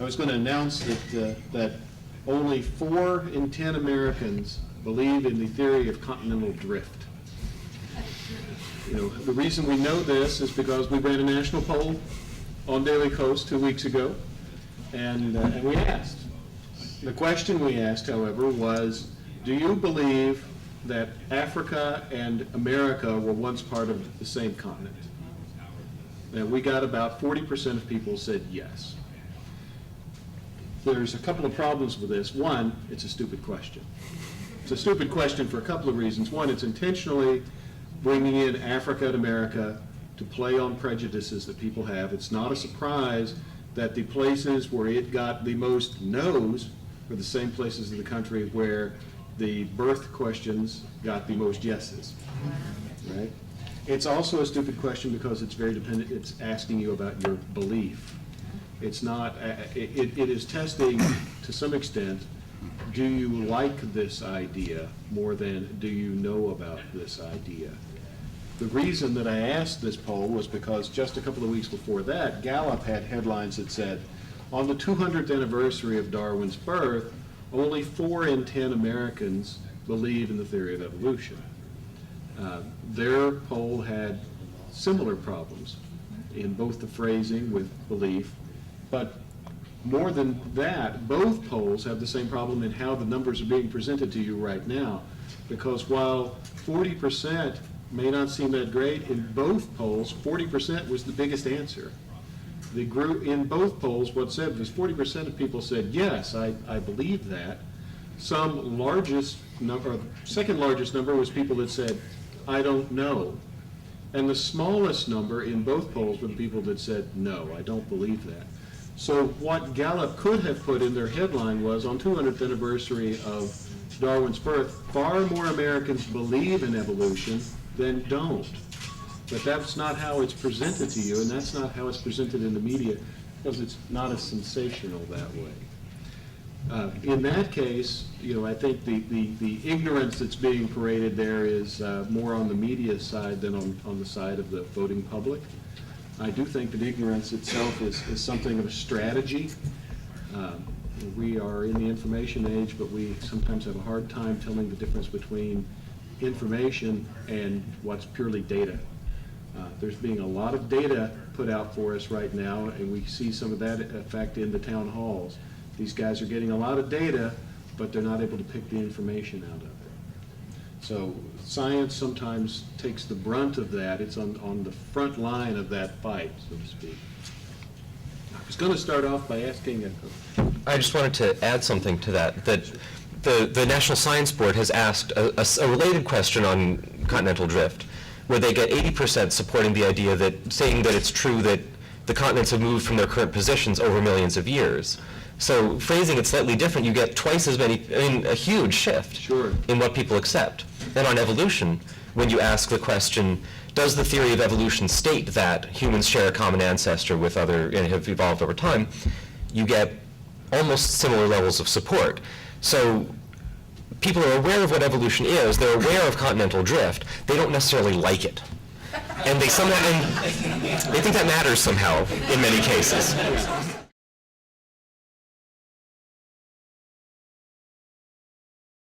I was going to announce that only 4 in 10 Americans believe in the theory of continental drift. You know, the reason we know this is because we ran a national poll on Daily Kos 2 weeks ago, and we asked. The question we asked, however, was, do you believe that Africa and America were once part of the same continent? And we got about 40% of people said yes. There's a couple of problems with this. One, it's a stupid question. It's a stupid question for a couple of reasons. One, it's intentionally bringing in Africa and America to play on prejudices that people have. It's not a surprise that the places where it got the most no's were the same places in the country where the birth questions got the most yeses, right? It's also a stupid question because it's very dependent. It's asking you about your belief. It's not, it is testing to some extent, do you like this idea more than do you know about this idea? The reason that I asked this poll was because just a couple of weeks before that, Gallup had headlines that said, on the 200th anniversary of Darwin's birth, only 4 in 10 Americans believe in the theory of evolution. Their poll had similar problems in both the phrasing with belief, but more than that, both polls have the same problem in how the numbers are being presented to you right now. Because while 40% may not seem that great, in both polls, 40% was the biggest answer. The group in both polls, what said was 40% of people said, yes, I believe that. Some largest number, second largest number was people that said, I don't know. And the smallest number in both polls were the people that said, no, I don't believe that. So what Gallup could have put in their headline was, on 200th anniversary of Darwin's birth, far more Americans believe in evolution than don't. But that's not how it's presented to you, and that's not how it's presented in the media, because it's not as sensational that way. In that case, you know, I think the ignorance that's being paraded there is more on the media side than on the side of the voting public. I do think that ignorance itself is something of a strategy. We are in the information age, but we sometimes have a hard time telling the difference between information and what's purely data. There's being a lot of data put out for us right now, and we see some of that effect in the town halls. These guys are getting a lot of data, but they're not able to pick the information out of it. So science sometimes takes the brunt of that. It's on the front line of that fight, so to speak. I was going to start off by asking I just wanted to add something to that, the National Science Board has asked a related question on continental drift, where they get 80% supporting the idea that, saying that it's true that the continents have moved from their current positions over millions of years. So phrasing it slightly different, you get twice as many, I mean, a huge shift Sure. in what people accept. And on evolution, when you ask the question, does the theory of evolution state that humans share a common ancestor with other, and have evolved over time, you get almost similar levels of support. So people are aware of what evolution is, they're aware of continental drift, they don't necessarily like it. And they think that matters somehow in many cases.